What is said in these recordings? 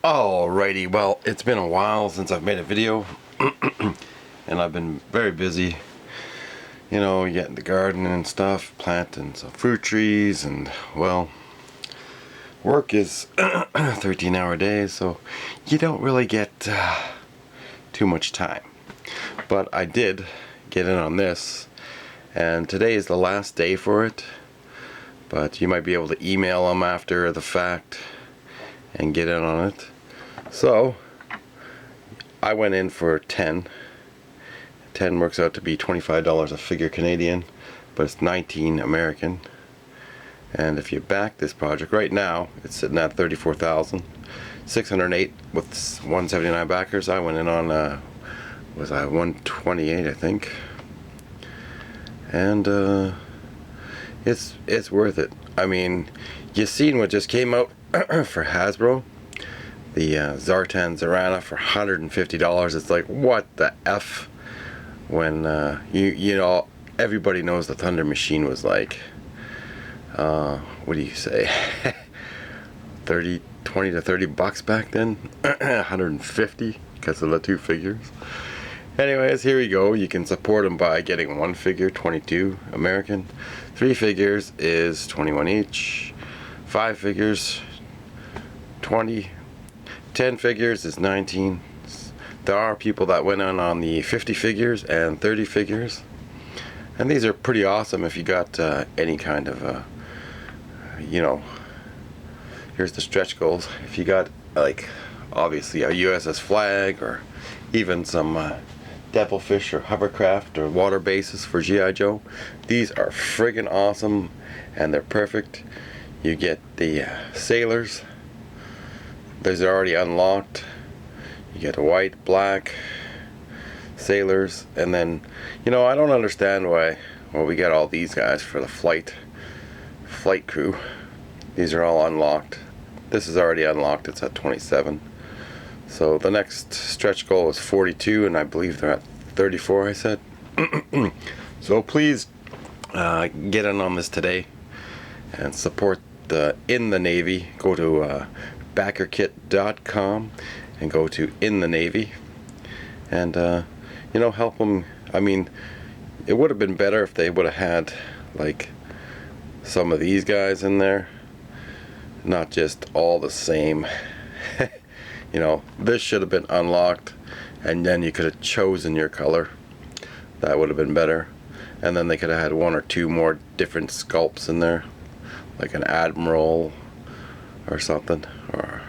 Alrighty, well, it's been a while since I've made a video, and I've been very busy, getting the garden and stuff, planting some fruit trees, and, well, work is 13-hour days, so you don't really get too much time. But I did get in on this, and today is the last day for it, but you might be able to email them after the fact and get in on it. So I went in for 10. 10 works out to be $25 a figure Canadian, but it's 19 American. And if you back this project right now, it's sitting at 34,608 with 179 backers. I went in on was I 128, I think. And it's worth it. I mean, you seen what just came out for Hasbro. The Zartan Zarana for $150. It's like, what the F? When you know, everybody knows the Thunder Machine was like, what do you say, 20 to 30 bucks back then. 150 because of the two figures. Anyways, here we go. You can support them by getting one figure, 22 American. 3 figures is 21 each. 5 figures, 20. 10 figures is 19. There are people that went on the 50 figures and 30 figures. And these are pretty awesome if you got any kind of, here's the stretch goals. If you got, like, obviously a USS flag or even some devilfish or hovercraft or water bases for G.I.Joe, these are friggin' awesome and they're perfect. You get the sailors. These are already unlocked. You get a white, black sailors, and then, I don't understand why. Well, we got all these guys for the flight crew. These are all unlocked. This is already unlocked. It's at 27. So the next stretch goal is 42, and I believe they're at 34. I said. So please get in on this today and support in the Navy. Go to backerkit.com and go to in the Navy and help them. I mean, it would have been better if they would have had like some of these guys in there, not just all the same. This should have been unlocked and then you could have chosen your color. That would have been better. And then they could have had 1 or 2 more different sculpts in there, like an admiral or something, or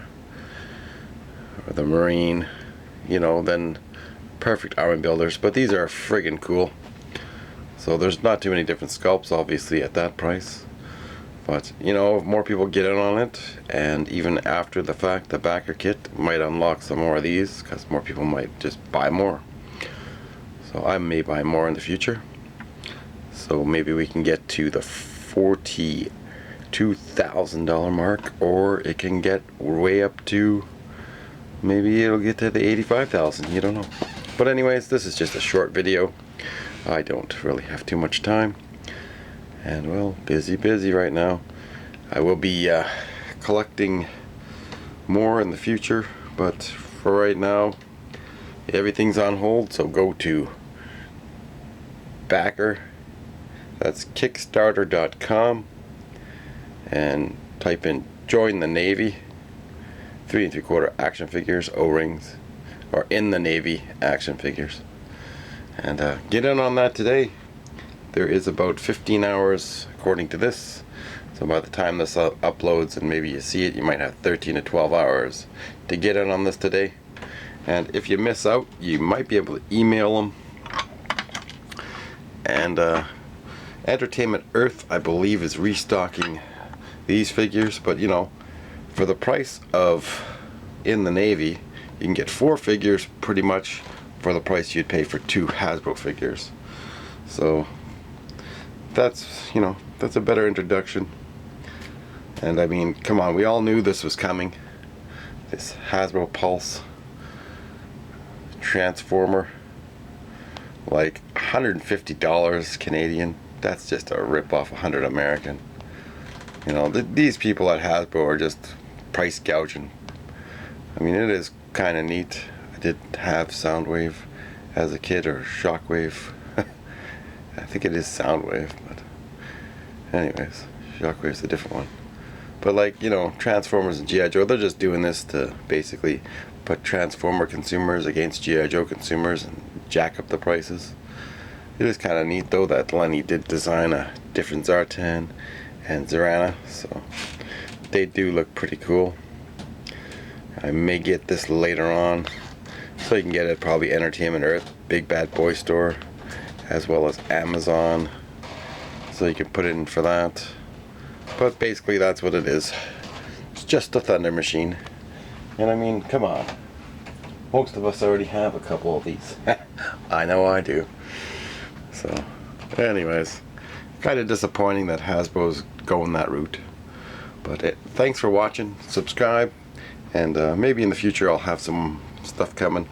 the Marine, then perfect army builders. But these are friggin' cool. So there's not too many different sculpts, obviously, at that price. But, if more people get in on it, and even after the fact, the backer kit might unlock some more of these, because more people might just buy more. So I may buy more in the future. So maybe we can get to the $42,000 mark, or it can get way up to, maybe it'll get to the 85,000. You don't know. But anyways, this is just a short video. I don't really have too much time, and well, busy right now. I will be collecting more in the future, but for right now, everything's on hold. So go to backer. That's kickstarter.com, and type in join the Navy, 3 3/4 action figures, O-rings, or in the Navy action figures, and get in on that today. There is about 15 hours according to this, so by the time this uploads and maybe you see it, you might have 13 to 12 hours to get in on this today. And if you miss out, you might be able to email them. And Entertainment Earth, I believe, is restocking these figures, but for the price of in the Navy, you can get 4 figures pretty much for the price you'd pay for 2 Hasbro figures. So that's a better introduction. And I mean, come on, we all knew this was coming. This Hasbro Pulse Transformer, like $150 Canadian. That's just a rip off 100 American. These people at Hasbro are just price gouging. I mean, it is kind of neat. I did have Soundwave as a kid, or Shockwave. I think it is Soundwave, but anyways, Shockwave's a different one. But like, you know, Transformers and G.I. Joe, they're just doing this to basically put Transformer consumers against G.I. Joe consumers and jack up the prices. It is kind of neat though that Lenny did design a different Zartan and Zorana, so they do look pretty cool. I may get this later on, so you can get it at probably Entertainment Earth, Big Bad Boy Store, as well as Amazon, so you can put it in for that. But basically that's what it is. It's just a Thunder Machine. And I mean, come on, most of us already have a couple of these. I know I do. So anyways, kind of disappointing that Hasbro's going that route. But thanks for watching, subscribe, and maybe in the future I'll have some stuff coming.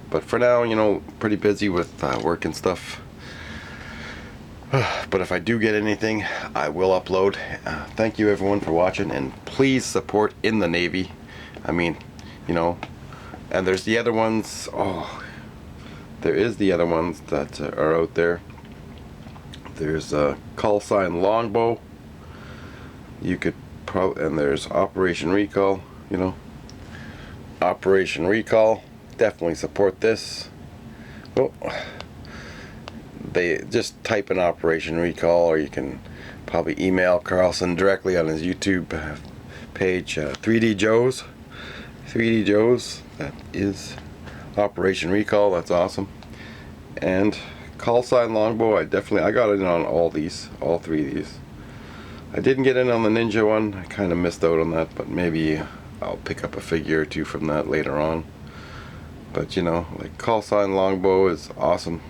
But for now, you know, pretty busy with work and stuff. But if I do get anything, I will upload. Thank you everyone for watching, and please support In the Navy. I mean, you know, and there's the other ones. Oh, there is the other ones that are out there. There's Call Sign Longbow. You could probably, and there's Operation Recall. You know, Operation Recall. Definitely support this. Oh, they just type in Operation Recall, or you can probably email Carlson directly on his YouTube page. 3D Joe's. 3D Joe's. That is Operation Recall. That's awesome. And Call Sign Longbow. I got it in on all three of these. I didn't get in on the Ninja one. I kind of missed out on that, but maybe I'll pick up a figure or two from that later on. But you know, like Call Sign Longbow is awesome.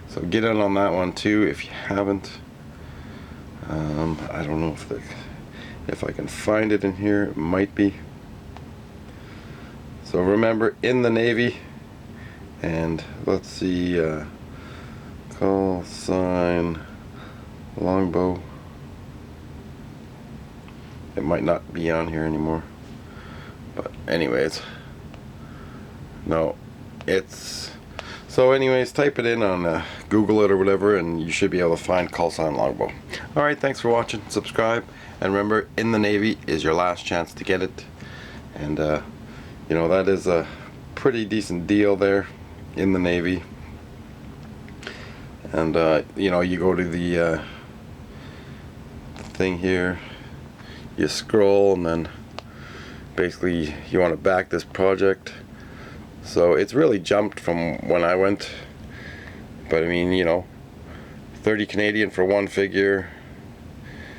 So get in on that one too if you haven't. I don't know if I can find it in here. It might be. So remember, In the Navy. And let's see, Call Sign Longbow. It might not be on here anymore. But anyways. No, it's... So anyways, type it in on Google it or whatever, and you should be able to find Call Sign Longbow. Alright, thanks for watching. Subscribe. And remember, In the Navy is your last chance to get it. And, you know, that is a pretty decent deal there. In the Navy. And, you know, you go to the thing here. You scroll, and then basically you want to back this project. So it's really jumped from when I went, but I mean, you know, 30 Canadian for one figure,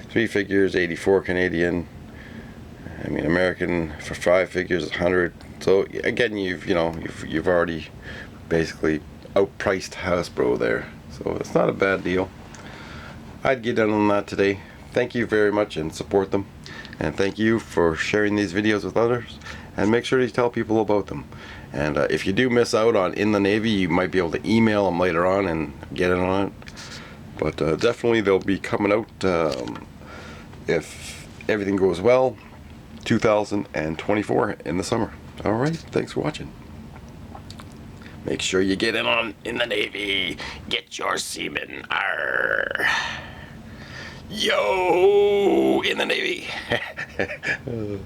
3 figures 84 Canadian. I mean, American for 5 figures is 100. So again, you've already basically outpriced Hasbro there. So it's not a bad deal. I'd get in on that today. Thank you very much, and support them. And thank you for sharing these videos with others. And make sure to tell people about them. And if you do miss out on In the Navy, you might be able to email them later on and get in on it. But definitely they'll be coming out, if everything goes well, 2024 in the summer. Alright, thanks for watching. Make sure you get in the Navy. Get your seamen. Arr. Yo, In the Navy. Dun,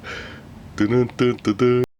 dun, dun, dun, dun.